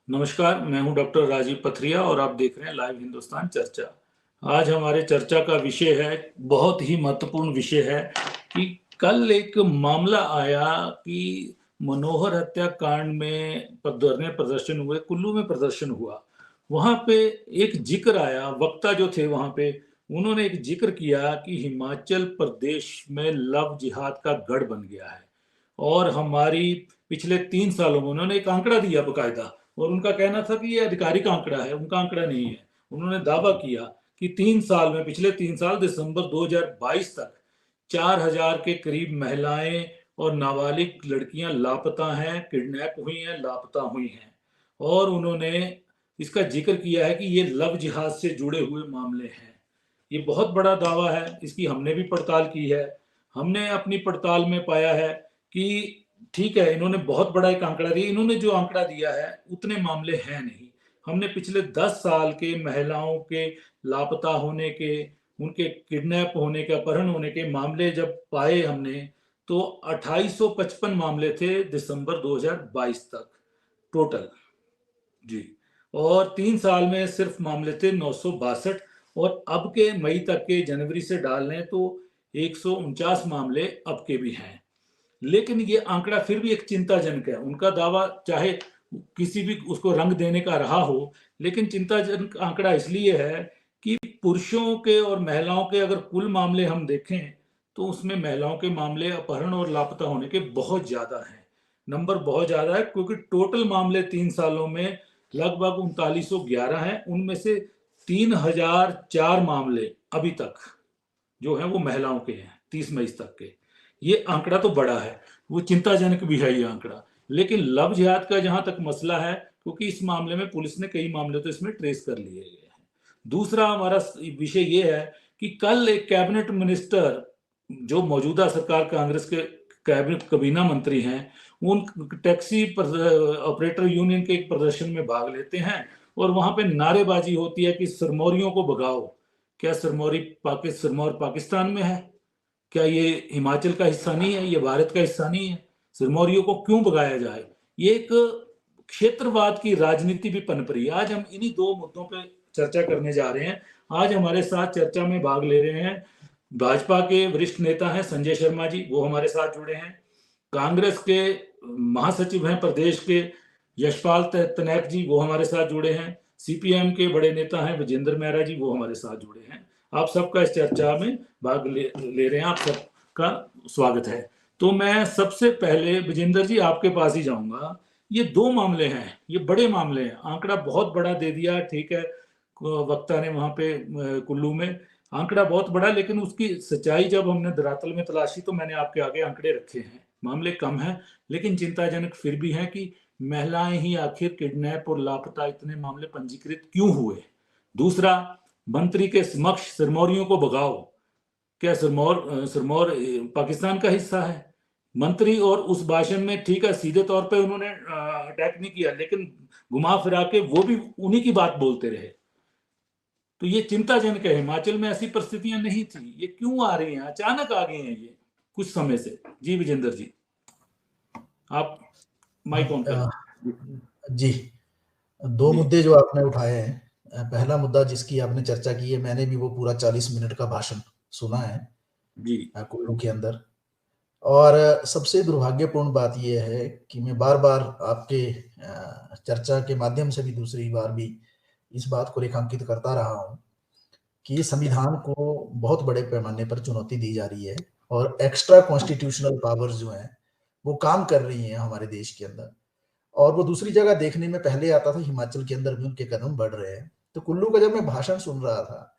नमस्कार, मैं हूं डॉक्टर राजीव पथरिया और आप देख रहे हैं लाइव हिंदुस्तान चर्चा। आज हमारे चर्चा का विषय है, बहुत ही महत्वपूर्ण विषय है कि कल एक मामला आया कि मनोहर हत्याकांड में धरने प्रदर्शन हुए, कुल्लू में प्रदर्शन हुआ। वहां पे एक जिक्र आया, वक्ता जो थे वहां पे, उन्होंने एक जिक्र किया कि हिमाचल प्रदेश में लव जिहाद का गढ़ बन गया है। और हमारी पिछले 3 सालों में उन्होंने एक आंकड़ा दिया बकायदा, और उनका कहना था कि ये आधिकारिक आंकड़ा है, उनका आंकड़ा नहीं है। उन्होंने दावा किया कि 3 साल में, पिछले 3 साल दिसंबर 2022 तक 4,000 के करीब महिलाएं और नाबालिग लड़कियां लापता हैं, किडनैप हुई हैं, लापता हुई हैं। और उन्होंने इसका जिक्र किया है कि ये लव जिहाद से जुड़े हुए मामले हैं। ये बहुत बड़ा दावा है, इसकी हमने भी पड़ताल की है। हमने अपनी पड़ताल में पाया है कि ठीक है, इन्होंने बहुत बड़ा एक आंकड़ा दिया। इन्होंने जो आंकड़ा दिया है उतने मामले हैं नहीं। हमने पिछले 10 साल के महिलाओं के लापता होने के, उनके किडनैप होने के, अपहरण होने के मामले जब पाए हमने, तो 2855 मामले थे दिसंबर 2022 तक टोटल। जी। और 3 साल में सिर्फ मामले थे 962, और अब के मई तक के, जनवरी से डाल लें तो 149 मामले अब के भी हैं। लेकिन ये आंकड़ा फिर भी एक चिंताजनक है। उनका दावा चाहे किसी भी उसको रंग देने का रहा हो, लेकिन चिंताजनक आंकड़ा इसलिए है कि पुरुषों के और महिलाओं के अगर कुल मामले हम देखें तो उसमें महिलाओं के मामले अपहरण और लापता होने के बहुत ज्यादा हैं। नंबर बहुत ज्यादा है, क्योंकि टोटल मामले 3 सालों में लगभग 3911 हैं। उनमें से 3004 मामले अभी तक जो है वो महिलाओं के हैं, 30 मई तक के। ये आंकड़ा तो बड़ा है, वो चिंताजनक भी है ये आंकड़ा। लेकिन लव जिहाद का जहां तक मसला है, क्योंकि इस मामले में पुलिस ने कई मामले तो इसमें ट्रेस कर लिए गए हैं। दूसरा हमारा विषय ये है कि कल एक कैबिनेट मिनिस्टर, जो मौजूदा सरकार कांग्रेस के कैबिनेट कबीना मंत्री हैं, उन टैक्सी ऑपरेटर यूनियन के एक प्रदर्शन में भाग लेते हैं और वहां पे नारेबाजी होती है कि सिरमौरियों को भगाओ। क्या सिरमौर पाकिस्तान में है? क्या ये हिमाचल का हिस्सा नहीं है? ये भारत का हिस्सा नहीं है? सिरमौरियों को क्यों भगाया जाए? ये एक क्षेत्रवाद की राजनीति भी पनप रही है। आज हम इन्हीं दो मुद्दों पे चर्चा करने जा रहे हैं। आज हमारे साथ चर्चा में भाग ले रहे हैं भाजपा के वरिष्ठ नेता हैं संजय शर्मा जी, वो हमारे साथ जुड़े हैं। कांग्रेस के महासचिव हैं प्रदेश के यशपाल तनैक जी, वो हमारे साथ जुड़े हैं। सीपीएम के बड़े नेता हैं विजेंद्र मेहरा जी, वो हमारे साथ जुड़े हैं। आप सबका इस चर्चा में भाग ले रहे हैं, आप सबका स्वागत है। तो मैं सबसे पहले विजेंद्र जी आपके पास ही जाऊंगा। ये दो मामले हैं, ये बड़े मामले हैं, आंकड़ा बहुत बड़ा दे दिया, ठीक है, वक्ता ने वहां पे कुल्लू में आंकड़ा बहुत बड़ा, लेकिन उसकी सच्चाई जब हमने धरातल में तलाशी तो मैंने आपके आगे आंकड़े रखे हैं। मामले कम हैं, लेकिन चिंताजनक फिर भी हैं कि महिलाएं ही आखिर किडनैप और लापता इतने मामले पंजीकृत क्यों हुए। दूसरा, मंत्री के समक्ष सिरमौरियों को भगाओ। क्या सिरमौर पाकिस्तान का हिस्सा है? मंत्री और उस भाषण में, ठीक है, सीधे तौर पे उन्होंने अटैक नहीं किया, लेकिन घुमा फिरा के वो भी उन्हीं की बात बोलते रहे। तो ये चिंताजनक है। हिमाचल में ऐसी परिस्थितियां नहीं थी, ये क्यों आ रही हैं? अचानक आ गई हैं ये कुछ समय से। जी विजेंद्र जी, आप माइक ऑन करें। जी, दो जी मुद्दे जो आपने उठाए हैं। पहला मुद्दा जिसकी आपने चर्चा की है, मैंने भी वो पूरा 40 मिनट का भाषण सुना है जी कुल्लू के अंदर। और सबसे दुर्भाग्यपूर्ण बात यह है कि मैं बार बार आपके चर्चा के माध्यम से भी दूसरी बार भी इस बात को रेखांकित करता रहा हूँ कि संविधान को बहुत बड़े पैमाने पर चुनौती दी जा रही है और एक्स्ट्रा कॉन्स्टिट्यूशनल पावर्स जो हैं वो काम कर रही हैं हमारे देश के अंदर। और वो दूसरी जगह देखने में पहले आता था, हिमाचल के अंदर भी उनके कदम बढ़ रहे हैं। तो कुल्लू का जब मैं भाषण सुन रहा था,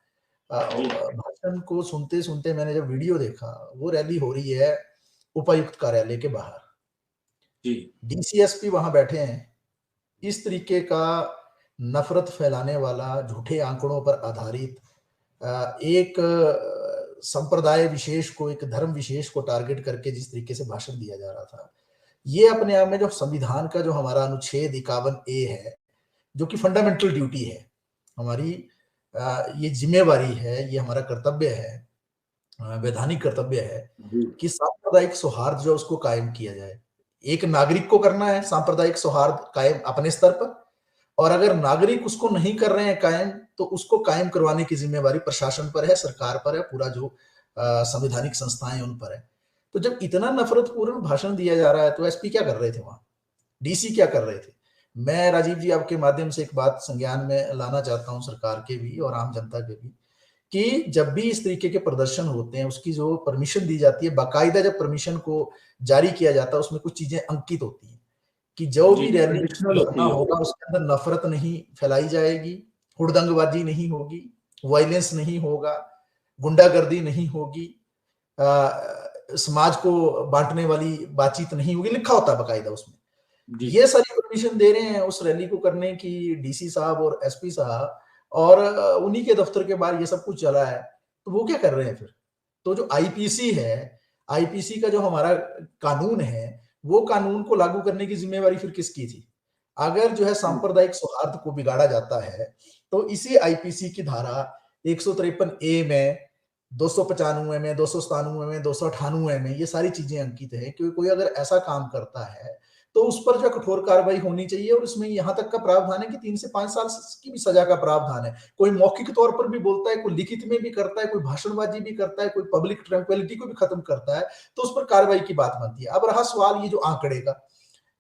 जी भाषण को सुनते सुनते मैंने जब वीडियो देखा, वो रैली हो रही है उपायुक्त कार्यालय के बाहर, जी डीसीएसपी वहां बैठे हैं। इस तरीके का नफरत फैलाने वाला, झूठे आंकड़ों पर आधारित एक संप्रदाय विशेष को, एक धर्म विशेष को टारगेट करके जिस तरीके से भाषण दिया जा रहा था, ये अपने आप में जो संविधान का जो हमारा अनुच्छेद 51A है, जो कि फंडामेंटल ड्यूटी है हमारी, ये जिम्मेवारी है, ये हमारा कर्तव्य है, वैधानिक कर्तव्य है जी कि सांप्रदायिक सौहार्द जो उसको कायम किया जाए। एक नागरिक को करना है सांप्रदायिक सौहार्द कायम अपने स्तर पर, और अगर नागरिक उसको नहीं कर रहे हैं कायम, तो उसको कायम करवाने की जिम्मेवारी प्रशासन पर है, सरकार पर है, पूरा जो संवैधानिक संस्थाएं उन पर है। तो जब इतना नफरतपूर्ण भाषण दिया जा रहा है, तो एसपी क्या कर रहे थे वहां, डीसी क्या कर रहे थे? मैं राजीव जी आपके माध्यम से एक बात संज्ञान में लाना चाहता हूं, सरकार के भी और आम जनता के भी, कि जब भी इस तरीके के प्रदर्शन होते हैं, उसकी जो परमिशन दी जाती है, बाकायदा जब परमिशन को जारी किया जाता है, उसमें कुछ चीजें अंकित होती हैं कि जो जी भी रैली कंडीशनल धरना होती है होगा वो। उसके अंदर नफरत नहीं फैलाई जाएगी, हुड़दंगबाजी नहीं होगी, वायलेंस नहीं होगा, गुंडागर्दी नहीं होगी, समाज को बांटने वाली बातचीत नहीं होगी, लिखा होता है बाकायदा उसमें। जी ये सारी परमिशन दे रहे हैं उस रैली को करने की डीसी साहब और एसपी साहब, और उन्हीं के दफ्तर के बाहर ये सब कुछ चला है, तो वो क्या कर रहे हैं फिर? तो जो आईपीसी है, आईपीसी का जो हमारा कानून है, वो कानून को लागू करने की जिम्मेवारी फिर किसकी थी? अगर जो है जी सांप्रदायिक सौहार्द को बिगाड़ा जाता है, तो इसी आईपीसी की धारा 153 ए में, 295 में, 297 में, 298 में ये सारी चीजें अंकित है कि कोई अगर ऐसा काम करता है तो उस पर जो कठोर कार्रवाई होनी चाहिए, और इसमें यहां तक का प्रावधान है कि 3 से 5 साल की भी सजा का प्रावधान है। कोई मौखिक तौर पर भी बोलता है, कोई लिखित में भी करता है, कोई भाषणबाजी भी करता है, कोई पब्लिक ट्रैंक्विलिटी को भी खत्म करता है, तो उस पर कार्रवाई की बात बनती है। अब रहा सवाल ये जो आंकड़े का,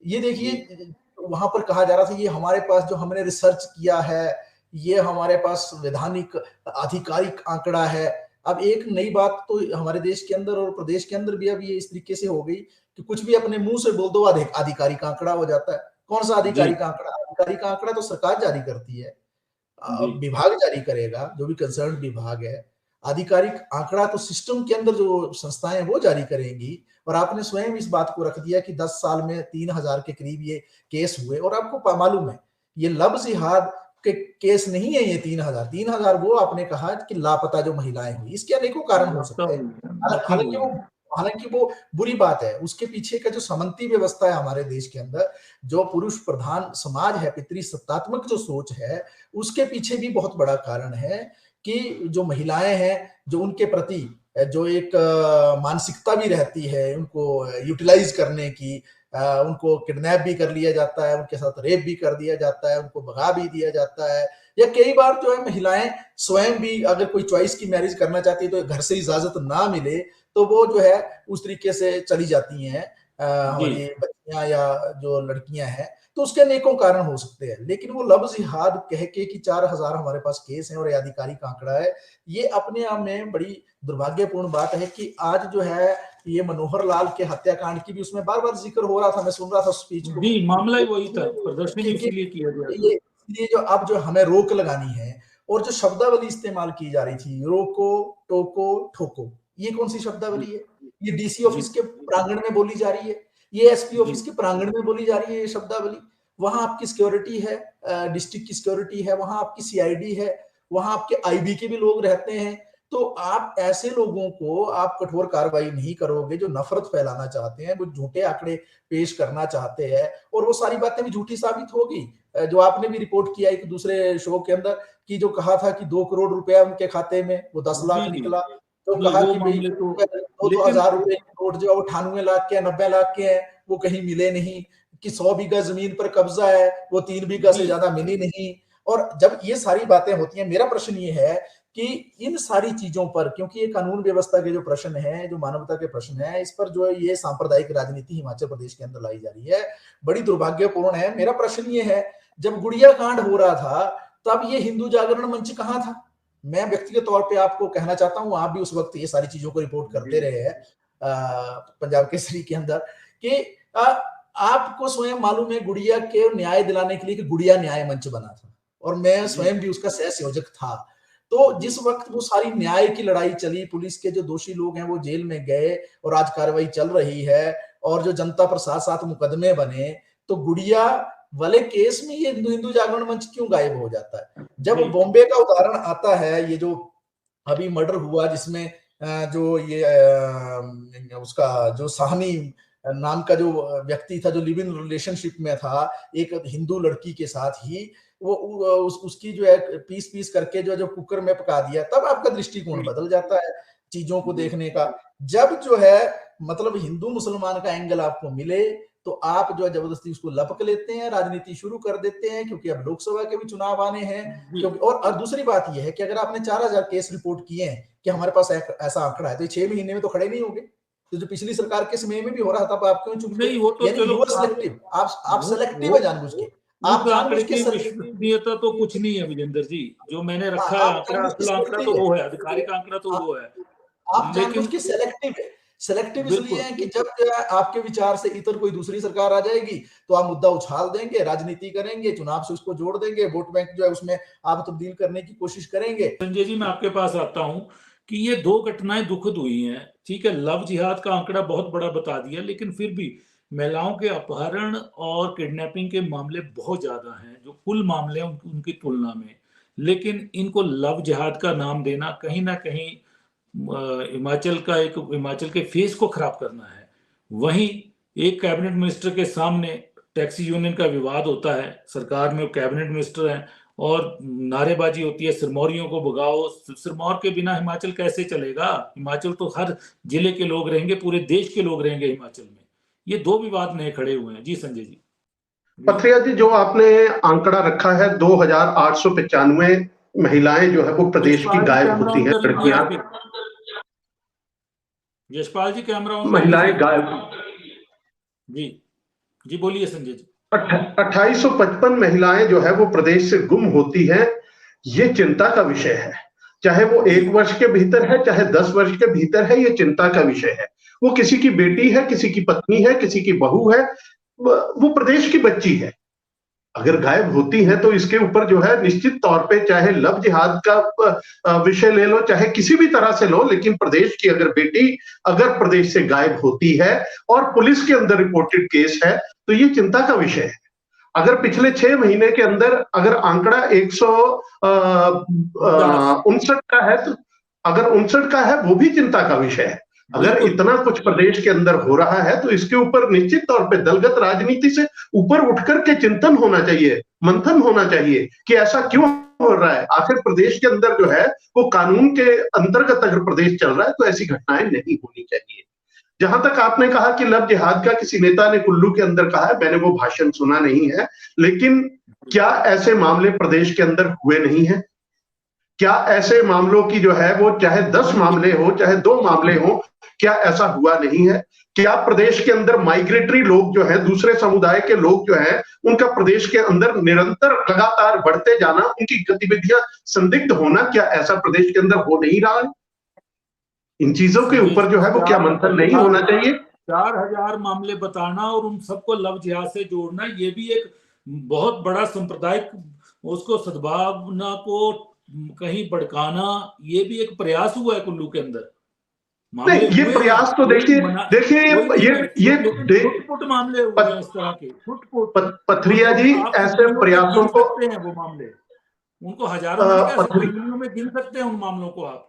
ये जी देखिए वहां पर कहा जा रहा था ये हमारे पास जो हमने रिसर्च किया है, ये हमारे पास वैधानिक आधिकारिक आंकड़ा है। अब एक नई बात तो हमारे देश के अंदर और प्रदेश के अंदर भी अब ये इस तरीके से हो गई कि कुछ भी अपने मुंह से बोल दो आधिकारिक आंकड़ा हो जाता है। कौन सा जी आधिकारिक आंकड़ा? आधिकारिक आंकड़ा तो सरकार जारी करती है, जी विभाग जारी करेगा, जो भी कंसर्न विभाग है। आधिकारिक आंकड़ा तो सिस्टम के अंदर जो संस्थाएं वो जारी करेंगी। और आपने स्वयं इस बात को रख दिया कि 10 साल में 3000 के करीब ये केस हुए, और आपको मालूम है ये लव जिहाद के केस नहीं है, ये 3000 3000 वो आपने कहा कि लापता जो महिलाएं हुई, इसके अनेकों कारण हो लापता सकते हैं। हुई है, दुखी हालांकि हुई वो है। हालांकि वो बुरी बात है, उसके पीछे का जो समन्ती व्यवस्था है हमारे देश के अंदर, जो पुरुष प्रधान समाज है, पितृ सत्तात्मक जो सोच है, उसके पीछे भी बहुत बड़ा कारण है कि जो महिलाएं हैं, जो उनके प्रति जो एक मानसिकता भी रहती है उनको यूटिलाइज करने की, उनको किडनैप भी कर लिया जाता है, उनके साथ रेप भी कर दिया जाता है, उनको भगा भी दिया जाता है, या कई बार जो है महिलाएं स्वयं भी अगर कोई चॉइस की मैरिज करना चाहती है तो घर से इजाजत ना मिले तो वो जो है उस तरीके से चली जाती हैं, जी हमारी बच्चियां या जो लड़कियां हैं। तो उसके अनेकों कारण हो सकते हैं, लेकिन वो लव जिहाद कह के कि 4000 हमारे पास केस हैं और ये आधिकारिक आंकड़ा है, ये अपने आप में बड़ी दुर्भाग्यपूर्ण बात है कि आज जो है ये मनोहर लाल के हत्याकांड की भी उसमें बार बार जिक्र हो रहा था, मैं सुन रहा था स्पीच को जी मामला ही कि, वही था, प्रदर्शन ही कि इसीलिए किया गया था। ये जो अब जो हमें रोक लगानी है, और जो शब्दावली इस्तेमाल की जा रही थी, रोको, टोको, ठोको, ये कौन सी जी शब्दावली है? ये डीसी जी ऑफिस के प्रांगण में बोली जा रही है, ये एसपी जी ऑफिस के प्रांगण में बोली जा रही है ये शब्दावली। वहां आपकी सिक्योरिटी है, डिस्ट्रिक्ट की सिक्योरिटी है, वहां आपकी सीआईडी है, वहां आपके आईबी के भी लोग रहते हैं। तो आप ऐसे लोगों को आप कठोर कार्रवाई नहीं करोगे जो नफरत फैलाना चाहते हैं, वो झूठे आंकड़े पेश करना चाहते हैं, और वो सारी बातें भी झूठी साबित होगी। जो आपने भी रिपोर्ट किया एक दूसरे शो के अंदर कि जो कहा था कि 2 करोड़ रुपया उनके खाते में, वो 10 जी लाख जी निकला। तो जी कहा वो कि भाई मामले तो, दो दो लेकिन हजार रुपए के नोट जो 98 लाख के 90 लाख के हैं वो कहीं मिले नहीं, कि 100 बीघा जमीन पर कब्जा है वो 3 बीघा जी से ज्यादा मिली नहीं। और जब ये सारी बातें होती हैं, मेरा प्रश्न ये है कि इन सारी चीजों पर, क्योंकि ये कानून व्यवस्था के जो प्रश्न है, जो मानवता के प्रश्न है, इस पर जो है ये सांप्रदायिक राजनीति हिमाचल प्रदेश के अंदर लाई जा रही है, बड़ी दुर्भाग्यपूर्ण है। मेरा प्रश्न ये है, जब गुड़िया कांड हो रहा था तब ये हिंदू जागरण मंच कहां था? मैं व्यक्तिगत तौर पे आपको कहना चाहता हूं, आप भी उस वक्त ये सारी चीजों को रिपोर्ट करते जी रहे हैं पंजाब केसरी के अंदर, कि आपको स्वयं मालूम है गुड़िया के न्याय दिलाने के लिए कि गुड़िया न्याय मंच बना था, और मैं जी स्वयं भी उसका सह संयोजक था। तो जी जिस वक्त वो सारी न्याय की लड़ाई चली, पुलिस के जो दोषी लोग हैं वो जेल में गए और आज कार्रवाई चल रही है, और जो जनता पर साथ साथ मुकदमे बने, तो गुड़िया वाले केस में ये हिंदू हिंदू जागरण मंच क्यों गायब हो जाता है? जब जी बॉम्बे का उदाहरण आता है, ये जो अभी मर्डर हुआ जिसमें जो ये उसका जो साहनी नाम का जो व्यक्ति था, जो लिव इन रिलेशनशिप में था एक हिंदू लड़की के साथ ही, वो उसकी जो है पीस पीस करके जो कुकर में पका दिया, तब आपका दृष्टिकोण जी बदल जाता है चीजों को जी देखने का। जब जो है मतलब हिंदू मुसलमान का एंगल आपको मिले, तो आप जो है जबरदस्ती उसको लपक लेते हैं, राजनीति शुरू कर देते हैं, क्योंकि अब लोकसभा के भी चुनाव आने हैं। क्योंकि और दूसरी बात यह है कि अगर आपने 4000 केस रिपोर्ट किए हैं कि हमारे पास ऐसा आंकड़ा है, तो ये 6 महीने में तो खड़े नहीं होंगे। तो जो पिछली सरकार के समय में भी हो रहा था, आप क्यों चुप थे? नहीं, वो तो यानी चलो यू आर सिलेक्टिव, आप सिलेक्टिव है जानबूझ के। आप उस जानबूझ आंकड़े के की विश्वसनीयता तो कुछ नहीं है विजेंद्र जी, जो मैंने रखा है आप आंकड़ा, जानबूझ के असल आंकड़ा तो सिलेक्टिव है। वो है, आधिकारिक आंकड़ा तो वो है। आप जानबूझ लेकिन के सेलेक्टिव है। सेलेक्टिव इसलिए बिल्कुल है कि जब जो है आपके विचार से इतर कोई दूसरी सरकार आ जाएगी, तो आप मुद्दा उछाल देंगे, राजनीति करेंगे, चुनाव से उसको जोड़ देंगे, वोट बैंक जो है उसमें आप तब्दील करने की कोशिश करेंगे। संजय जी, मैं आपके पास आता हूं कि ये 2 घटनाएं दुखद हुई हैं। ठीक है, लव जिहाद का आंकड़ा बहुत बड़ा बता दिया, लेकिन फिर भी महिलाओं के अपहरण और किडनैपिंग के मामले बहुत ज्यादा हैं, जो कुल मामले हैं उनकी तुलना में। लेकिन इनको लव जिहाद का नाम देना कहीं ना कहीं हिमाचल के फेस को खराब करना है। वहीं एक कैबिनेट मिनिस्टर के सामने टैक्सी यूनियन का विवाद होता है, सरकार में वो कैबिनेट मिनिस्टर हैं, और नारेबाजी होती है सिरमौरियों को भगाओ। सिरमौर के बिना हिमाचल कैसे चलेगा? हिमाचल तो हर जिले के लोग रहेंगे, पूरे देश के लोग रहेंगे हिमाचल में। ये 2 विवाद नए खड़े हुए हैं। जी संजय जी। पथरिया जी, जो आपने आंकड़ा रखा है 2895 महिलाएं जो है वो प्रदेश की गायब होती हैं, लड़कियां, यशपाल जी कैमरा ऑन कर महिलाएं लीजिए। गायब। जी जी, बोलिए संजय जी। 2855 महिलाएं जो है वो प्रदेश से गुम होती हैं। ये चिंता का विषय है, चाहे वो 1 वर्ष के भीतर है, चाहे 10 वर्ष के भीतर है, ये चिंता का विषय है। वो किसी की बेटी है, किसी की पत्नी है, किसी की बहू है, वो प्रदेश की बच्ची है। अगर गायब होती है तो इसके ऊपर जो है निश्चित तौर पे, चाहे लव जिहाद का विषय ले लो, चाहे किसी भी तरह से लो, लेकिन प्रदेश की अगर बेटी अगर प्रदेश से गायब होती है और पुलिस के अंदर रिपोर्टेड केस है, तो ये चिंता का विषय है। अगर पिछले 6 महीने के अंदर अगर आंकड़ा 159 का है, तो अगर 59 का है, वो भी चिंता का विषय है। अगर इतना कुछ प्रदेश के अंदर हो रहा है, तो इसके ऊपर निश्चित तौर पे दलगत राजनीति से ऊपर उठकर के चिंतन होना चाहिए, मंथन होना चाहिए कि ऐसा क्यों हो रहा है। आखिर प्रदेश के अंदर जो है वो कानून के अंतर्गत अगर प्रदेश चल रहा है, तो ऐसी घटनाएं नहीं होनी चाहिए। जहां तक आपने कहा कि लव जिहाद का किसी नेता ने कुल्लू के अंदर कहा है, मैंने वो भाषण सुना नहीं है, लेकिन क्या ऐसे मामले प्रदेश के अंदर हुए नहीं है? क्या ऐसे मामलों की जो है वो चाहे 10 मामले हो, चाहे 2 मामले हो, क्या ऐसा हुआ नहीं है? क्या प्रदेश के अंदर माइग्रेटरी लोग जो है, दूसरे समुदाय के लोग जो है, उनका प्रदेश के अंदर निरंतर लगातार बढ़ते जाना, उनकी गतिविधियां संदिग्ध होना, क्या ऐसा प्रदेश के अंदर हो नहीं रहा है? इन चीजों के ऊपर जो है वो क्या मंथन नहीं होना चाहिए? 4000 मामले बताना और उन सबको लव जिहाद से जोड़ना, ये भी एक बहुत बड़ा सांप्रदायिक उसको सद्भावना को कहीं भड़काना, ये भी एक प्रयास हुआ है कुल्लू के अंदर। नहीं, ये प्रयास तो देखिए फुट मामले हुए हैं इस तरह के, फुट पथरिया जी, ऐसे प्रयासों को हैं वो मामले, उनको हजारों में नहीं कह सकते, मिलियनों में गिन सकते हैं उन मामलों को आप।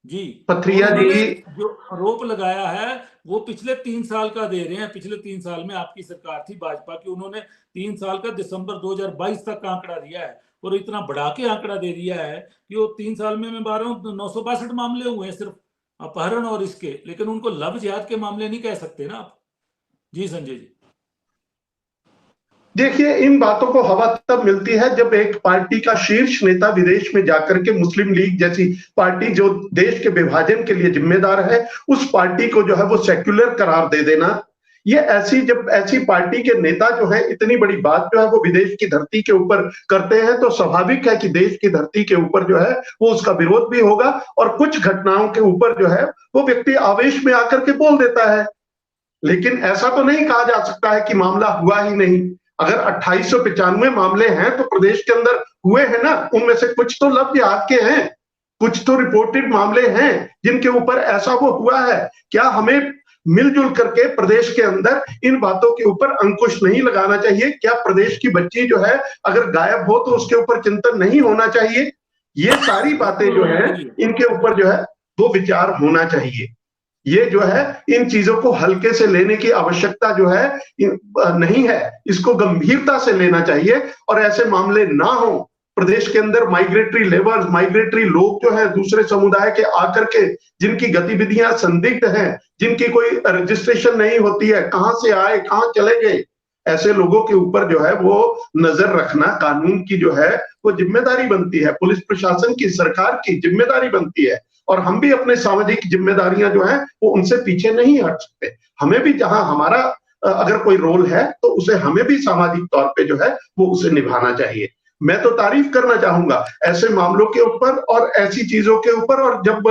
जी, पथरिया जी जो आरोप लगाया है वो पिछले 3 साल का दे रहे हैं। पिछले 3 साल में आपकी सरकार थी भाजपा की, उन्होंने 3 साल का दिसंबर 2022 तक का आंकड़ा दिया है, और इतना बढ़ा के आंकड़ा दे दिया है कि वो 3 साल में मैं बात रहा हूँ 962 मामले हुए हैं सिर्फ अपहरण और इसके, लेकिन उनको लव जिहाद के मामले नहीं कह सकते ना आप। जी संजय जी। देखिए, इन बातों को हवा तब मिलती है जब एक पार्टी का शीर्ष नेता विदेश में जाकर के मुस्लिम लीग जैसी पार्टी जो देश के विभाजन के लिए जिम्मेदार है, उस पार्टी को जो है वो सेक्युलर करार दे देना। ये जब ऐसी पार्टी के नेता जो है इतनी बड़ी बात जो है वो विदेश की धरती के ऊपर करते हैं, तो स्वाभाविक है कि देश की धरती के ऊपर जो है वो उसका विरोध भी होगा, और कुछ घटनाओं के ऊपर जो है वो व्यक्ति आवेश में आकर के बोल देता है। लेकिन ऐसा तो नहीं कहा जा सकता है कि मामला हुआ ही नहीं। अगर 2895 मामले हैं तो प्रदेश के अंदर हुए हैं ना, उनमें से कुछ तो लव जिहाद के हैं, कुछ तो रिपोर्टेड मामले हैं जिनके ऊपर ऐसा वो हुआ है। क्या हमें मिलजुल करके प्रदेश के अंदर इन बातों के ऊपर अंकुश नहीं लगाना चाहिए? क्या प्रदेश की बच्ची जो है अगर गायब हो तो उसके ऊपर चिंतन नहीं होना चाहिए? ये सारी बातें जो है इनके ऊपर जो है वो विचार होना चाहिए। ये जो है इन चीजों को हल्के से लेने की आवश्यकता जो है नहीं है, इसको गंभीरता से लेना चाहिए, और ऐसे मामले ना हो प्रदेश के अंदर माइग्रेटरी लेबर्स, माइग्रेटरी लोग जो है दूसरे समुदाय के आकर के, जिनकी गतिविधियां संदिग्ध हैं, जिनकी कोई रजिस्ट्रेशन नहीं होती है, कहां से आए कहां चले गए, ऐसे लोगों के ऊपर जो है वो नजर रखना कानून की जो है वो जिम्मेदारी बनती है, पुलिस प्रशासन की, सरकार की जिम्मेदारी बनती है। और हम भी अपने सामाजिक जिम्मेदारियां जो है वो उनसे पीछे नहीं हट सकते। हमें भी जहां हमारा अगर कोई रोल है तो उसे हमें भी सामाजिक तौर पे जो है वो उसे निभाना चाहिए। मैं तो तारीफ करना चाहूंगा ऐसे मामलों के ऊपर और ऐसी चीजों के ऊपर। और जब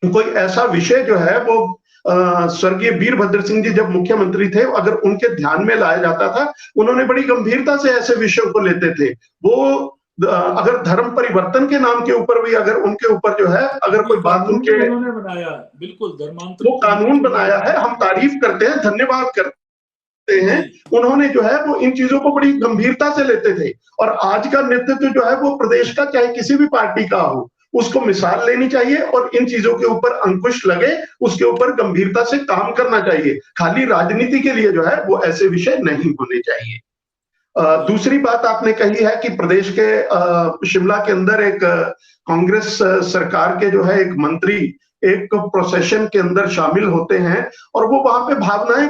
कोई ऐसा विषय जो है वो स्वर्गीय वीरभद्र सिंह जी जब मुख्यमंत्री थे, अगर उनके ध्यान में लाया जाता था, उन्होंने बड़ी गंभीरता से ऐसे विषयों को लेते थे। वो अगर धर्म परिवर्तन के नाम के ऊपर भी अगर उनके ऊपर जो है अगर कोई बात उनके उन्होंने बनाया, बिल्कुल धर्मांतर वो कानून बनाया है, हम तारीफ करते हैं, धन्यवाद करते हैं। उन्होंने जो है वो इन चीजों को बड़ी गंभीरता से लेते थे। और आज का नेतृत्व जो है वो प्रदेश का चाहे किसी भी पार्टी का हो, उसको मिसाल लेनी चाहिए और इन चीजों के ऊपर अंकुश लगे, उसके ऊपर गंभीरता से काम करना चाहिए। खाली राजनीति के लिए जो है वो ऐसे विषय नहीं होने चाहिए। दूसरी बात आपने कही है कि प्रदेश के शिमला के अंदर एक कांग्रेस सरकार के जो है एक मंत्री एक प्रोसेशन के अंदर शामिल होते हैं और वो वहां पे भावनाएं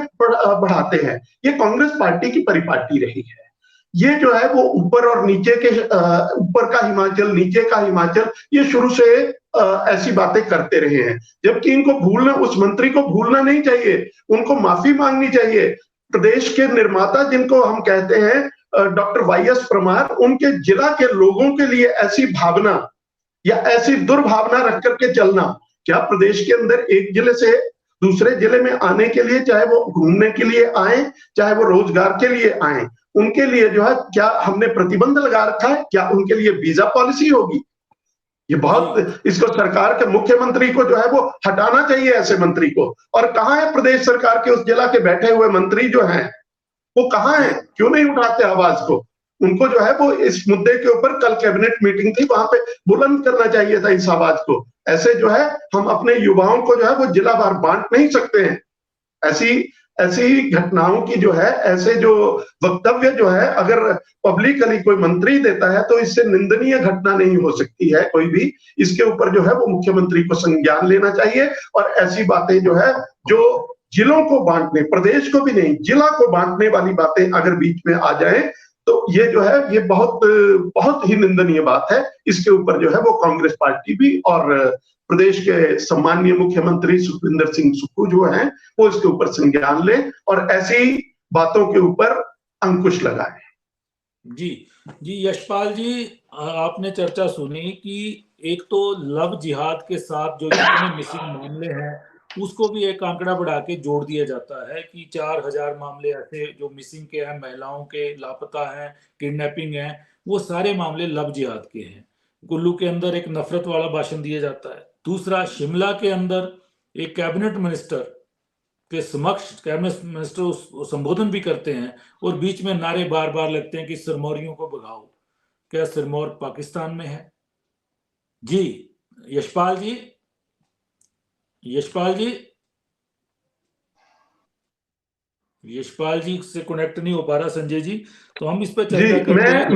बढ़ाते हैं। ये कांग्रेस पार्टी की परिपाटी रही है। ये जो है वो ऊपर और नीचे के ऊपर का हिमाचल, नीचे का हिमाचल, ये शुरू से ऐसी बातें करते रहे हैं। जबकि इनको भूलना, उस मंत्री को भूलना नहीं चाहिए, उनको माफी मांगनी चाहिए। प्रदेश के निर्माता जिनको हम कहते हैं डॉक्टर वाईएस परमार, उनके जिला के लोगों के लिए ऐसी भावना या ऐसी दुर्भावना रख करके चलना, क्या प्रदेश के अंदर एक जिले से दूसरे जिले में आने के लिए, चाहे वो घूमने के लिए आए, चाहे वो रोजगार के लिए आए, उनके लिए जो है क्या हमने प्रतिबंध लगा रखा है? क्या उनके लिए वीजा पॉलिसी होगी? ये बहुत, इसको सरकार के मुख्यमंत्री को जो है वो हटाना चाहिए ऐसे मंत्री को। और कहां है प्रदेश सरकार के उस जिला के बैठे हुए मंत्री जो हैं, वो कहां हैं? क्यों नहीं उठाते आवाज को? उनको जो है वो इस मुद्दे के ऊपर, कल कैबिनेट मीटिंग थी, वहां पे बुलंद करना चाहिए था इस आवाज को। ऐसे जो है हम अपने युवाओं को जो है वो जिला भर बांट नहीं सकते हैं। ऐसी घटनाओं की जो है, ऐसे जो वक्तव्य जो है अगर पब्लिकली कोई मंत्री देता है तो इससे निंदनीय घटना नहीं हो सकती है कोई भी। इसके ऊपर जो है वो मुख्यमंत्री को संज्ञान लेना चाहिए। और ऐसी बातें जो है, जो जिलों को बांटने, प्रदेश को भी नहीं जिला को बांटने वाली बातें अगर बीच में आ जाए तो ये जो है ये बहुत ही निंदनीय बात है। इसके ऊपर जो है वो कांग्रेस पार्टी भी और प्रदेश के सम्माननीय मुख्यमंत्री सुखविंदर सिंह सुक्खू जो हैं वो इसके ऊपर संज्ञान लें और ऐसी बातों के ऊपर अंकुश लगाएं। जी यशपाल जी, आपने चर्चा सुनी कि एक तो लव जिहाद के साथ जो जितने मिसिंग मामले हैं उसको भी एक आंकड़ा बढ़ा के जोड़ दिया जाता है कि 4000 मामले ऐसे जो मिसिंग के हैं, महिलाओं के लापता हैं, किडनैपिंग हैं, वो सारे मामले लव जिहाद के हैं। कुल्लू के अंदर एक नफरत वाला भाषण दिया जाता है। दूसरा, शिमला के अंदर एक कैबिनेट मिनिस्टर के समक्ष कैबिनेट मिनिस्टर संबोधन भी करते हैं और बीच में नारे बार बार लगते हैं कि सिरमौरियों को भगाओ। क्या सिरमौर पाकिस्तान में है? जी यशपाल जी, यशपाल जी से कनेक्ट नहीं हो पा रहा संजय जी, तो हम इस पर चर्चा करते हैं।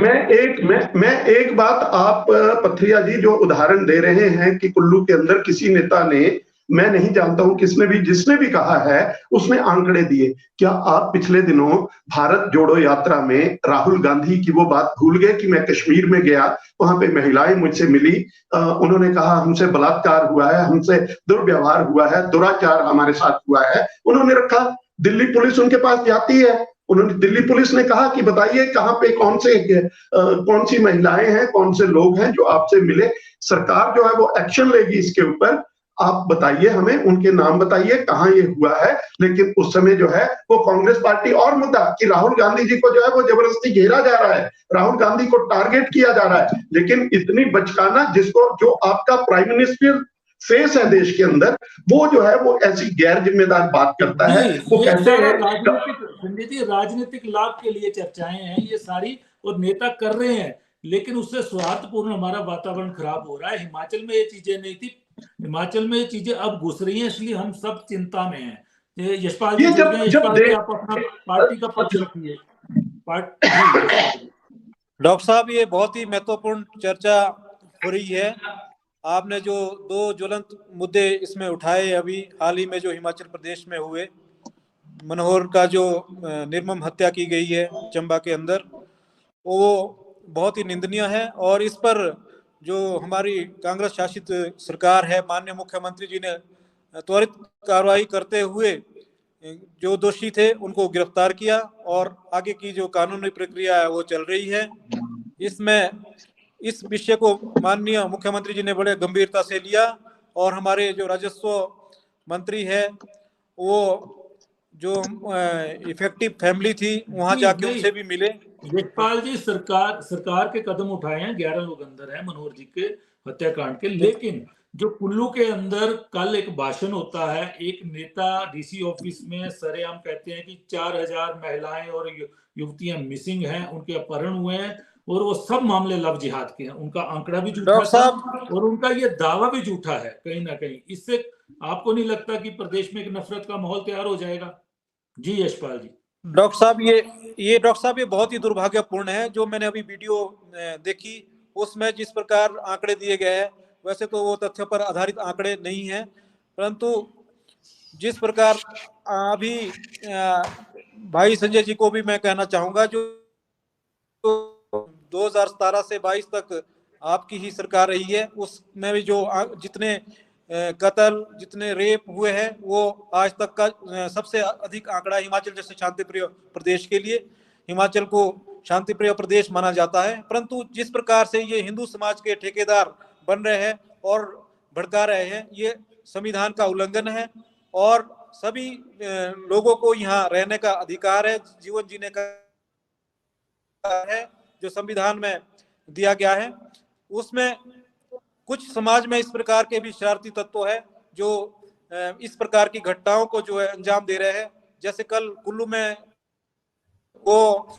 मैं एक बात, आप पथरिया जी जो उदाहरण दे रहे हैं कि कुल्लू के अंदर किसी नेता ने, मैं नहीं जानता हूं जिसने भी कहा है उसने आंकड़े दिए। क्या आप पिछले दिनों भारत जोड़ो यात्रा में राहुल गांधी की वो बात भूल गए कि मैं कश्मीर में गया, वहां पे महिलाएं मुझसे मिली, उन्होंने कहा हमसे बलात्कार हुआ है, हमसे दुर्व्यवहार हुआ है, दुराचार हमारे साथ हुआ है। उन्होंने रखा, दिल्ली पुलिस उनके पास जाती है, उन्होंने, दिल्ली पुलिस ने कहा कि बताइए कहां पे कौन सी महिलाएं हैं, कौन से लोग हैं जो आपसे मिले। सरकार जो है वो एक्शन लेगी इसके ऊपर। आप बताइए, हमें उनके नाम बताइए कहां ये हुआ है। लेकिन उस समय जो है वो कांग्रेस पार्टी, और मुद्दा कि राहुल गांधी जी को जो है वो जबरदस्ती घेरा जा रहा है, राहुल गांधी को टारगेट किया जा रहा है। लेकिन इतनी बचकाना, जो आपका प्राइम मिनिस्टर फेस है देश के अंदर, वो जो है वो ऐसी गैर जिम्मेदार बात करता है। वो कहते हैं संजय जी, राजनीतिक लाभ के लिए चर्चाएं हैं ये सारी और नेता कर रहे हैं, लेकिन उससे स्वार्थपूर्ण हमारा वातावरण खराब हो रहा है। हिमाचल में ये चीजें नहीं थी, हिमाचल में ये चीजें अब घुस रही हैं, इसलिए हम सब चिंता में हैं। यशपाल जी, यशपाल जी आप अपना पार्टी का पक्ष रखिए। डॉक्टर साहब, ये बहुत ही महत्वपूर्ण चर्चा हो रही है। आपने जो दो ज्वलंत मुद्दे इसमें उठाए, अभी हाल ही में जो हिमाचल प्रदेश में हुए, मनोहर का जो निर्मम हत्या की गई है चंबा के अंदर, वो बहुत ही निंदनीय है। और इस पर जो हमारी कांग्रेस शासित सरकार है, माननीय मुख्यमंत्री जी ने त्वरित कार्रवाई करते हुए जो दोषी थे उनको गिरफ्तार किया और आगे की जो कानूनी प्रक्रिया है वो चल रही है। इसमें इस विषय को माननीय मुख्यमंत्री जी ने बड़े गंभीरता से लिया और हमारे जो राजस्व मंत्री है वो जो इफेक्टिव फैमिली थी वहां जाके उनसे भी मिले। यशपाल जी, सरकार के कदम उठाए हैं, 11 लोग अंदर हैं मनोहर जी के हत्याकांड के, लेकिन जो कुल्लू के अंदर कल एक भाषण होता है, एक नेता डीसी ऑफिस में सरेआम कहते हैं कि 4000 महिलाएं और युवतियां मिसिंग हैं, उनके अपहरण हुए हैं और वो सब मामले लव जिहाद के हैं। उनका आंकड़ा भी झूठा था और उनका ये दावा भी झूठा है कहीं ना कहीं। इससे आपको नहीं लगता कि प्रदेश में एक नफरत का माहौल तैयार हो जाएगा? जी यशपाल जी। डॉक्टर साहब, डॉक्टर साहब ये बहुत ही दुर्भाग्यपूर्ण है। जो मैंने अभी वीडियो देखी उसमें जिस प्रकार आंकड़े दिए गए हैं, वैसे तो वो तथ्य पर आधारित आंकड़े नहीं है, परंतु जिस प्रकार अभी भाई संजय जी को भी मैं कहना चाहूंगा, जो 2017 से 22 तक आपकी ही सरकार रही है, उसमें भी जो जितने कत्ल, जितने रेप हुए हैं, वो आज तक का सबसे अधिक आंकड़ा हिमाचल जैसे शांतिप्रिय प्रदेश के लिए। हिमाचल को शांतिप्रिय प्रदेश माना जाता है, परंतु जिस प्रकार से ये हिंदू समाज के ठेकेदार बन रहे हैं और भड़का रहे हैं, ये संविधान का उल्लंघन है। और सभी लोगों को यहाँ रहने का अधिकार है, जीवन जीने का है जो संविधान में दिया गया है। उसमें कुछ समाज में इस प्रकार के भी शरारती तत्व है जो इस प्रकार की घटनाओं को जो है अंजाम दे रहे हैं। जैसे कल कुल्लू में वो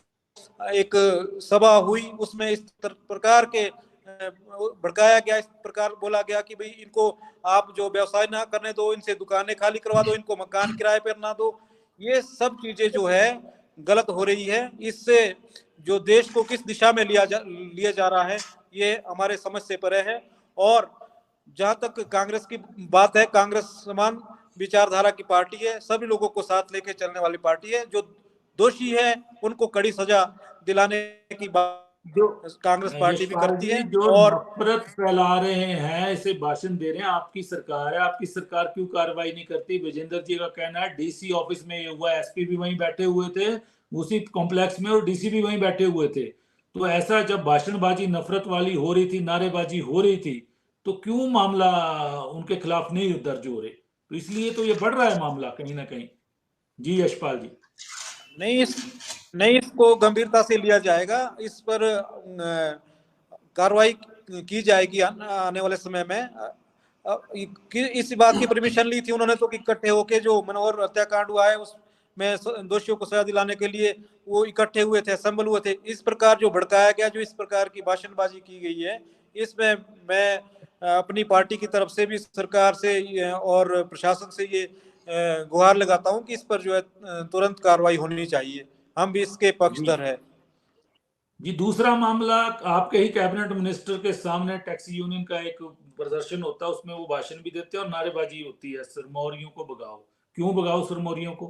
एक सभा हुई, उसमें इस प्रकार के भड़काया गया, इस प्रकार बोला गया कि भाई इनको आप जो व्यवसाय ना करने दो, इनसे दुकानें खाली करवा दो, इनको मकान किराए पर ना दो। ये सब चीजें जो है गलत हो रही है। इससे जो देश को किस दिशा में लिया जा रहा है ये हमारे समझ से परे है। और जहां तक कांग्रेस की बात है, कांग्रेस समान विचारधारा की पार्टी है, सभी लोगों को साथ लेके चलने वाली पार्टी है। जो दोषी है उनको कड़ी सजा दिलाने की बात जो कांग्रेस पार्टी भी करती है। जो और नफरत फैला रहे हैं, ऐसे भाषण दे रहे हैं, आपकी सरकार है, आपकी सरकार क्यों कार्रवाई नहीं करती? विजेंद्र जी का कहना है डीसी ऑफिस में ये हुआ, एसपी भी वहीं बैठे हुए थे उसी कॉम्प्लेक्स में और डीसी भी वहीं बैठे हुए थे। तो ऐसा जब भाषणबाजी नफरत वाली हो रही थी, नारेबाजी हो रही थी, तो क्यों मामला उनके खिलाफ नहीं दर्ज हो रहे? तो इसलिए तो ये बढ़ रहा है मामला कहीं ना कहीं। जी यशपाल जी। नहीं, इसको गंभीरता से लिया जाएगा, इस पर कार्रवाई की जाएगी आने वाले समय में। इस बात की परमिशन ली थी उन्होंने तो इकट्ठे होके जो मनोहर हत्याकांड हुआ है उसमें दोषियों को सजा दिलाने के लिए वो इकट्ठे हुए थे, असेंबल हुए थे। इस प्रकार जो भड़काया गया, जो इस प्रकार की भाषणबाजी की गई है, इसमें मैं अपनी पार्टी की तरफ से भी सरकार से और प्रशासन से ये गुहार लगाता हूं कि इस पर जो है तुरंत कार्रवाई होनी चाहिए। हम भी इसके पक्षधर है। जी, दूसरा मामला, आपके ही कैबिनेट मिनिस्टर के सामने टैक्सी यूनियन का एक प्रदर्शन होता है, उसमें वो भाषण भी देते हैं और नारेबाजी होती है, सिरमौरियों को भगाओ। क्यों भगाओ सिरमौरियों को?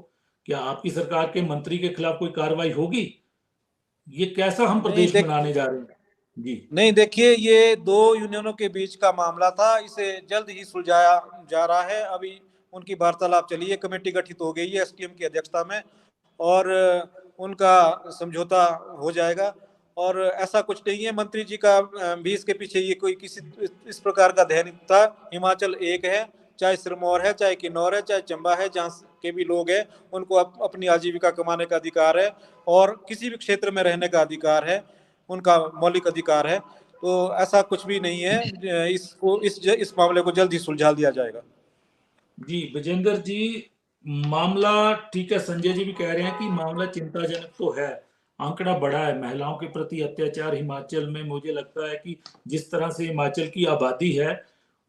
क्या आपकी सरकार के मंत्री के खिलाफ कोई कार्रवाई होगी? ये कैसा हम प्रदेश बनाने जा रहे हैं? जी नहीं, देखिए, ये दो यूनियनों के बीच का मामला था, इसे जल्द ही सुलझाया जा रहा है। अभी उनकी वार्तालाप चली है, कमेटी गठित हो गई है एसडीएम की अध्यक्षता में और उनका समझौता हो जाएगा। और ऐसा कुछ नहीं है, मंत्री जी का भी इसके पीछे ये कोई किसी इस प्रकार का ध्यान था। हिमाचल एक है, चाहे सिरमौर है, चाहे किन्नौर है, चाहे चंबा है, जहाँ के भी लोग हैं उनको अपनी आजीविका कमाने का अधिकार है और किसी भी क्षेत्र में रहने का अधिकार है, उनका मौलिक अधिकार है। तो ऐसा कुछ भी नहीं है, इस मामले को जल्द ही सुलझा दिया जाएगा। जी विजेंद्र जी, मामला ठीक है, संजय जी भी कह रहे हैं कि मामला चिंताजनक तो है, आंकड़ा बड़ा है महिलाओं के प्रति अत्याचार हिमाचल में। मुझे लगता है कि जिस तरह से हिमाचल की आबादी है,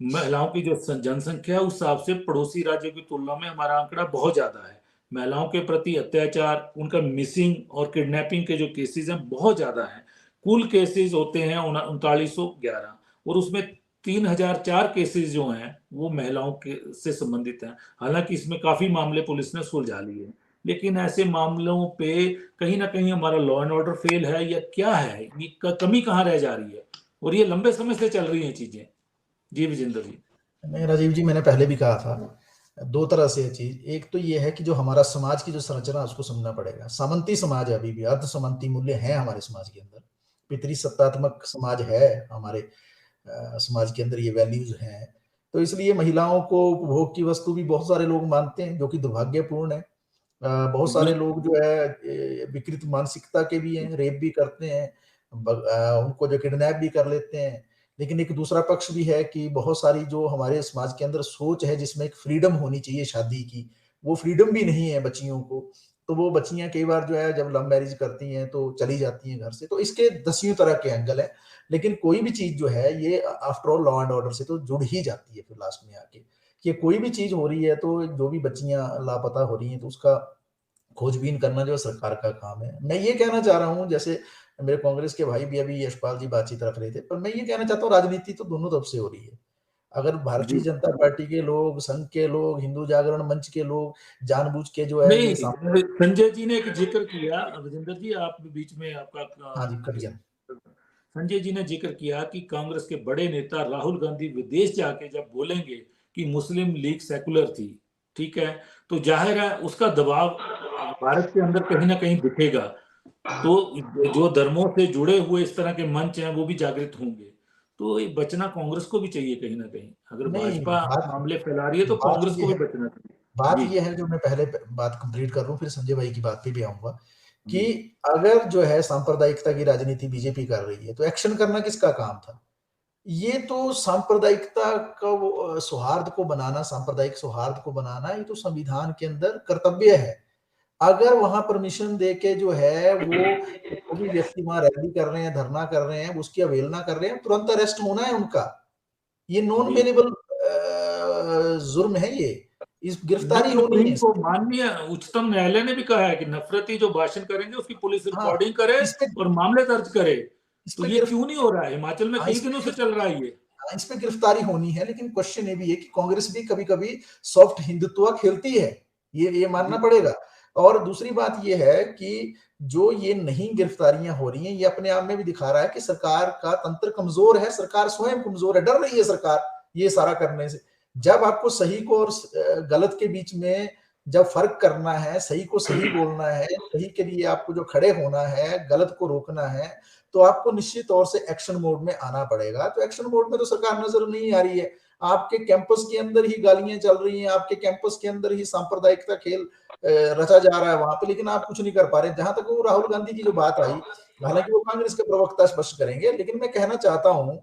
महिलाओं की जो जनसंख्या है, उस हिसाब से पड़ोसी राज्यों की तुलना में हमारा आंकड़ा बहुत ज्यादा है। महिलाओं के प्रति अत्याचार, उनका मिसिंग और किडनैपिंग के जो केसेस हैं बहुत ज्यादा हैं। कुल केसेस होते हैं 3911 और उसमें 3004 केसेस जो हैं वो महिलाओं के से संबंधित हैं। हालांकि इसमें काफी मामले पुलिस ने सुलझा लिए, लेकिन ऐसे मामलों पे कहीं ना कहीं हमारा लॉ एंड ऑर्डर फेल है या क्या है, ये कमी कहाँ रह जा रही है, और ये लंबे समय से चल रही हैं चीजें। जी विजेंद्र जी। नहीं राजीव जी, मैंने पहले भी कहा था, दो तरह से चीज, एक तो ये है कि जो हमारा समाज की जो संरचना है उसको समझना पड़ेगा। सामंती समाज है, अभी भी अर्ध सामंती मूल्य है हमारे समाज के अंदर, पितृ सत्तात्मक समाज है हमारे समाज के अंदर, ये वैल्यूज हैं। तो इसलिए महिलाओं को उपभोग की वस्तु भी बहुत सारे लोग मानते हैं, जो कि दुर्भाग्यपूर्ण है। बहुत सारे लोग जो है विकृत मानसिकता के भी हैं, रेप भी करते हैं, उनको जो किडनैप भी कर लेते हैं। लेकिन एक दूसरा पक्ष भी है कि बहुत सारी जो हमारे समाज के अंदर सोच है जिसमें एक फ्रीडम होनी चाहिए शादी की, वो फ्रीडम भी नहीं है बच्चियों को। तो वो बच्चियां कई बार जो है जब लव मैरिज करती हैं तो चली जाती हैं घर से। तो इसके दसियों तरह के एंगल है, लेकिन कोई भी चीज जो है ये after all law and order से तो जुड़ ही जाती है फिर लास्ट में आके, कि कोई भी चीज हो रही है तो जो भी बच्चियां लापता हो रही हैं तो उसका खोजबीन करना जो सरकार का काम है। मैं ये कहना चाह रहा हूँ, जैसे मेरे कांग्रेस के भाई भी अभी यशपाल जी बातचीत रख रहे थे, पर मैं ये कहना चाहता हूँ राजनीति तो दोनों तरफ से हो रही है। अगर भारतीय जनता पार्टी के लोग, संघ के लोग, हिंदू जागरण मंच के लोग जानबूझ के जो है नहीं, ये संजय जी ने एक जिक्र किया, राजेंद्र जी आप बीच में हाँ जी, कट गया। संजय जी ने जिक्र किया कि कांग्रेस के बड़े नेता राहुल गांधी विदेश जाके जब बोलेंगे कि मुस्लिम लीग सेकुलर थी, ठीक है, तो जाहिर है उसका दबाव भारत के अंदर कहीं ना कहीं दिखेगा। तो जो धर्मों से जुड़े हुए इस तरह के मंच हैं वो भी जागृत होंगे। तो ये बचना कांग्रेस को भी चाहिए कहीं ना कहीं। अगर नहीं, भाजपा मामले फैला रही है तो कांग्रेस को भी बचना चाहिए। बात जी ये है, जो मैं पहले बात कंप्लीट कर लूं फिर संजय भाई की बात पे भी आऊंगा, कि अगर जो है सांप्रदायिकता की राजनीति बीजेपी कर रही है तो एक्शन करना किसका काम था? ये तो सांप्रदायिकता का वो सौहार्द को बनाना, सांप्रदायिक सौहार्द को बनाना, ये तो संविधान के अंदर कर्तव्य है। अगर वहां परमिशन दे के जो है वो भी व्यक्ति वहां रैली कर रहे हैं, धरना कर रहे हैं, उसकी अवहेलना कर रहे हैं, तुरंत अरेस्ट होना है उनका। ये नॉन बेलेबल जुर्म है, ये इस गिरफ्तारी होनी है। को माननीय उच्चतम न्यायालय ने भी कहा है कि नफरती जो भाषण करेंगे उसकी पुलिस रिकॉर्डिंग करे और मामले दर्ज करे। तो ये क्यों नहीं हो रहा है? हिमाचल में कई दिनों से चल रहा है ये। इस पे गिरफ्तारी होनी है, लेकिन क्वेश्चन ये भी है कि कांग्रेस भी कभी कभी सॉफ्ट हिंदुत्व खेलती है, ये मानना पड़ेगा। और दूसरी बात ये है कि जो ये नहीं गिरफ्तारियां हो रही हैं, ये अपने आप में भी दिखा रहा है कि सरकार का तंत्र कमजोर है, सरकार स्वयं कमजोर है, डर रही है सरकार ये सारा करने से। जब आपको सही को और गलत के बीच में जब फर्क करना है, सही को सही बोलना है, सही के लिए आपको जो खड़े होना है, गलत को रोकना है, तो आपको निश्चित तौर से एक्शन मोड में आना पड़ेगा। तो एक्शन मोड में तो सरकार नजर नहीं आ रही है। आपके कैंपस के अंदर ही गालियां चल रही हैं, आपके कैंपस के अंदर ही सांप्रदायिकता खेल रचा जा रहा है वहां पे, लेकिन आप कुछ नहीं कर पा रहे। जहां तक वो राहुल गांधी की जो बात आई, हालांकि वो कांग्रेस के प्रवक्ता स्पष्ट करेंगे, लेकिन मैं कहना चाहता हूं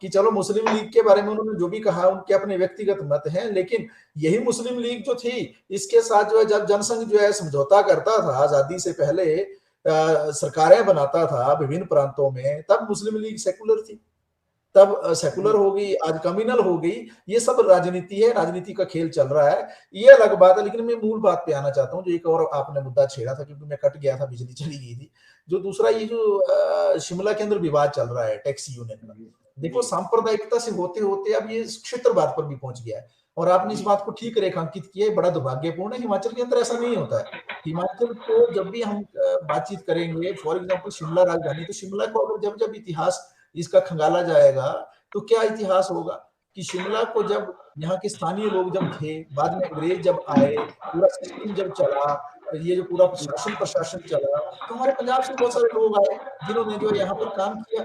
कि चलो मुस्लिम लीग के बारे में उन्होंने जो भी कहा उनके अपने व्यक्तिगत मत हैं, लेकिन यही मुस्लिम लीग जो थी, इसके साथ जो है जब जनसंघ जो है समझौता करता था आजादी से पहले, सरकारें बनाता था विभिन्न प्रांतों में, तब मुस्लिम लीग सेकुलर थी, तब सेकुलर हो गई, आज कम्युनल हो गई। ये सब राजनीति है, राजनीति का खेल चल रहा है, ये अलग बात है। लेकिन मैं मूल बात पे आना चाहता हूँ, जो एक और आपने मुद्दा छेड़ा था, क्योंकि मैं कट गया था, बिजली चली गई थी। जो दूसरा ये जो शिमला के अंदर विवाद चल रहा है टैक्सी यूनियन का, देखो सांप्रदायिकता से होते होते अब ये क्षेत्रवाद पर भी पहुंच गया है। और आपने इस बात को ठीक रेखांकित किया है, बड़ा दुर्भाग्यपूर्ण है। हिमाचल के अंदर ऐसा नहीं होता है। हिमाचल को जब भी हम बातचीत करेंगे, फॉर एग्जाम्पल शिमला राजधानी, तो शिमला को अगर जब जब इतिहास इसका खंगाला जाएगा तो क्या इतिहास होगा कि शिमला को जब यहाँ के स्थानीय लोग जब थे, बाद में अंग्रेज जब आए, पूरा सिस्टम जब चला, ये जो पूरा शासन प्रशासन चला, तो हमारे पंजाब से बहुत सारे लोग आए जिन्होंने जो यहाँ पर काम किया,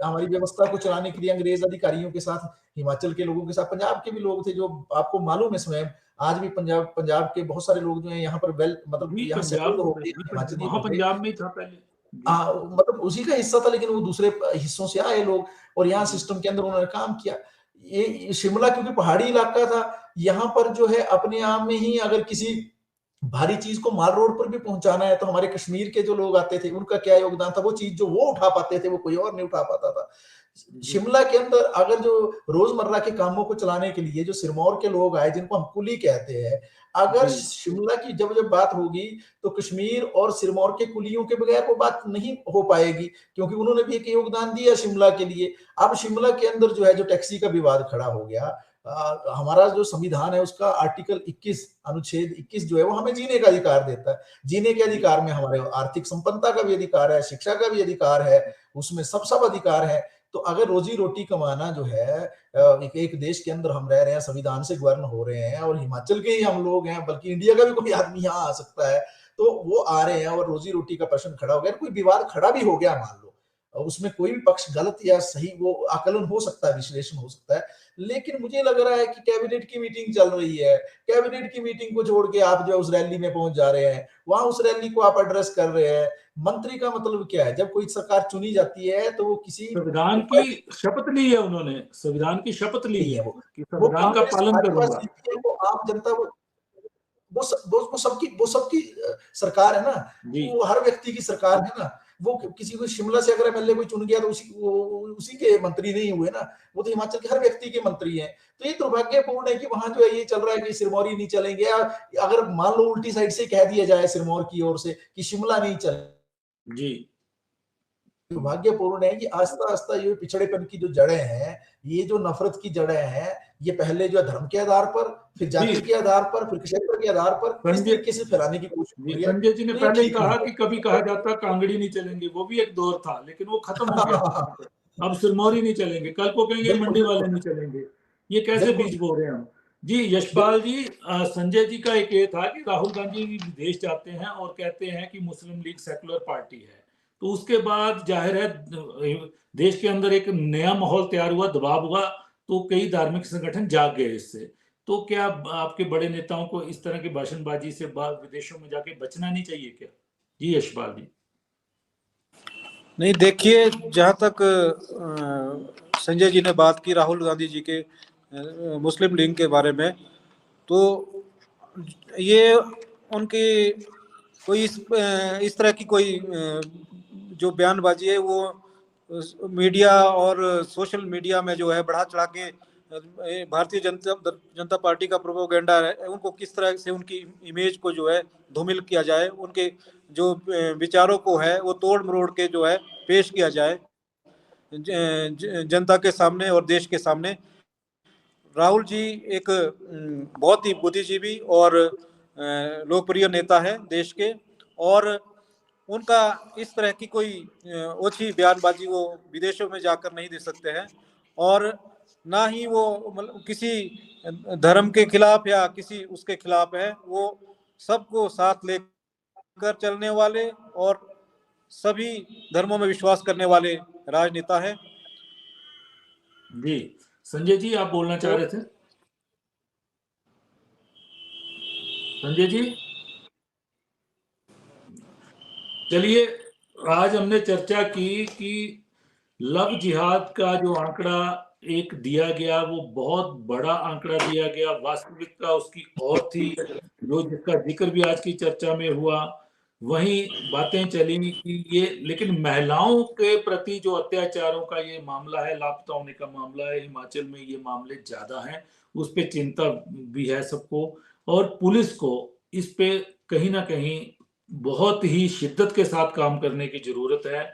हमारी व्यवस्था को चलाने के लिए अंग्रेज अधिकारियों के साथ, हिमाचल के लोगों के साथ पंजाब के भी लोग थे, जो आपको मालूम है स्वयं। आज भी पंजाब के बहुत सारे लोग जो है यहाँ पर मतलब यहाँ सेटल हो गए, हिमाचली पंजाब में था पहले, मतलब उसी का हिस्सा था, लेकिन वो दूसरे हिस्सों से आए लोग और यहाँ सिस्टम के अंदर उन्होंने काम किया। ये शिमला क्योंकि पहाड़ी इलाका था, यहाँ पर जो है अपने आप में ही अगर किसी भारी चीज को माल रोड पर भी पहुंचाना है, तो हमारे कश्मीर के जो लोग आते थे उनका क्या योगदान था, वो चीज जो वो उठा पाते थे वो कोई और नहीं उठा पाता था। शिमला के अंदर अगर जो रोजमर्रा के कामों को चलाने के लिए जो सिरमौर के लोग आए, जिनको हम कुली कहते हैं, अगर जी शिमला की जब जब बात होगी तो कश्मीर और सिरमौर के कुलियों के बगैर वो बात नहीं हो पाएगी, क्योंकि उन्होंने भी एक योगदान दिया शिमला के लिए। अब शिमला के अंदर जो है जो टैक्सी का विवाद खड़ा हो गया, हमारा जो संविधान है उसका आर्टिकल 21 अनुच्छेद 21 जो है वो हमें जीने का अधिकार देता है। जीने के अधिकार में हमारे आर्थिक संपन्नता का भी अधिकार है, शिक्षा का भी अधिकार है, उसमें सब अधिकार है। तो अगर रोजी रोटी कमाना जो है एक देश के अंदर हम रह रहे हैं, संविधान से गवर्न हो रहे हैं और हिमाचल के ही हम लोग हैं, बल्कि इंडिया का भी कोई आदमी यहाँ आ सकता है, तो वो आ रहे हैं और रोजी रोटी का प्रश्न खड़ा हो गया, कोई विवाद खड़ा भी हो गया मान लो, उसमें कोई भी पक्ष गलत या सही वो आकलन हो सकता है, विश्लेषण हो सकता है, लेकिन मुझे लग रहा है कि कैबिनेट की मीटिंग चल रही है, कैबिनेट की मीटिंग को छोड़ के आप जो उस रैली में पहुंच जा रहे हैं, वहां उस रैली को आप एड्रेस कर रहे हैं। मंत्री का मतलब क्या है? जब कोई सरकार चुनी जाती है तो वो किसी संविधान की शपथ ली है उन्होंने, संविधान की शपथ ली नहीं है है कि वो संविधान का कांग्रेस पालन भाजपा करूंगा। सीपीएम वो आम जनता वो सबकी सरकार है ना, जी वो हर व्यक्ति की सरकार है ना। वो किसी को शिमला से अगर एमएलए कोई चुन गया तो उसी के मंत्री नहीं हुए ना, वो तो हिमाचल के हर व्यक्ति के मंत्री हैं। तो ये दुर्भाग्यपूर्ण है कि वहां जो है ये चल रहा है कि सिरमौरी नहीं चलेंगे, अगर मान लो उल्टी साइड से कह दिया जाए सिरमौर की ओर से कि शिमला नहीं चले, जी दुर्भाग्यपूर्ण है कि आस्ता आस्ता ये पिछड़ेपन की जो जड़ें हैं, ये जो नफरत की जड़ें हैं, ये पहले जो धर्म के आधार पर, फिर जाति के आधार पर, फिर क्षेत्र के आधार पर इस संजय तरीके से फैलाने की कोशिश हो जी रही है। संजय जी ने तो ये पहले ठीक कहा नहीं कि कभी कहा जाता कांगड़ी नहीं चलेंगे, वो भी एक दौर था, लेकिन वो खत्म हो गया। अब सिरमौरी नहीं चलेंगे, कल को कहेंगे बिल्कुल मंडी वाले बिल्कुल नहीं चलेंगे। ये कैसे बिल्कुल बीच बो रहे हैं हम। जी यशपाल जी, संजय जी का एक ये था कि राहुल गांधी विदेश जाते हैं और कहते हैं कि मुस्लिम लीग सेकुलर पार्टी है, तो उसके बाद जाहिर है देश के अंदर एक नया माहौल तैयार हुआ, दबाव हुआ, तो कई धार्मिक संगठन जाग गए इससे। तो क्या आपके बड़े नेताओं को इस तरह की भाषणबाजी से विदेशों में जाके बचना नहीं चाहिए क्या? जी यशपाल जी। नहीं, देखिए, जहाँ तक संजय जी ने बात की राहुल गांधी जी के मुस्लिम लीग के बारे में, तो ये उनकी कोई इस तरह की कोई जो बयानबाजी है वो मीडिया और सोशल मीडिया में जो है बढ़ा चढ़ा के भारतीय जनता पार्टी का प्रोपेगेंडा है, उनको किस तरह से उनकी इमेज को जो है धूमिल किया जाए, उनके जो विचारों को है वो तोड़ मरोड़ के जो है पेश किया जाए जनता के सामने और देश के सामने। राहुल जी एक बहुत ही बुद्धिजीवी और लोकप्रिय नेता है देश के, और उनका इस तरह की कोई ओछी बयानबाजी वो विदेशों में जाकर नहीं दे सकते हैं, और ना ही वो मतलब किसी धर्म के खिलाफ या किसी उसके खिलाफ है। वो सबको साथ लेकर चलने वाले और सभी धर्मों में विश्वास करने वाले राजनेता है। जी संजय जी, आप बोलना चाह रहे थे? संजय जी, चलिए, आज हमने चर्चा की कि लव जिहाद का जो आंकड़ा एक दिया गया वो बहुत बड़ा आंकड़ा दिया गया, वास्तविकता उसकी और थी, जो जिसका जिक्र भी आज की चर्चा में हुआ। वहीं बातें चली कि ये, लेकिन महिलाओं के प्रति जो अत्याचारों का ये मामला है, लापता होने का मामला है, हिमाचल में ये मामले ज्यादा हैं, उस पे चिंता भी है सबको, और पुलिस को इस पे कहीं ना कहीं बहुत ही शिद्दत के साथ काम करने की जरूरत है।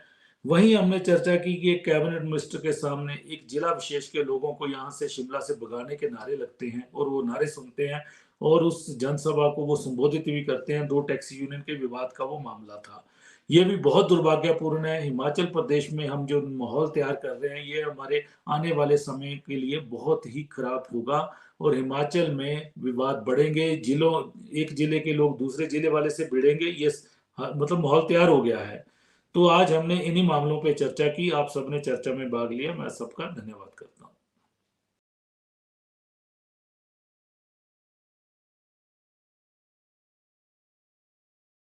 वहीं हमने चर्चा की कि एक कैबिनेट मिनिस्टर के सामने एक जिला विशेष के लोगों को यहाँ से शिमला से भगाने के नारे लगते हैं और वो नारे सुनते हैं और उस जनसभा को वो संबोधित भी करते हैं। 2 टैक्सी यूनियन के विवाद का वो मामला था। ये भी बहुत दुर्भाग्यपूर्ण है। हिमाचल प्रदेश में हम जो माहौल तैयार कर रहे हैं ये हमारे आने वाले समय के लिए बहुत ही खराब होगा और हिमाचल में विवाद बढ़ेंगे। एक जिले के लोग दूसरे जिले वाले से भिड़ेंगे, ये मतलब माहौल तैयार हो गया है। तो आज हमने इन्हीं मामलों पे चर्चा की। आप सबने चर्चा में भाग लिया, मैं सबका धन्यवाद करता हूँ।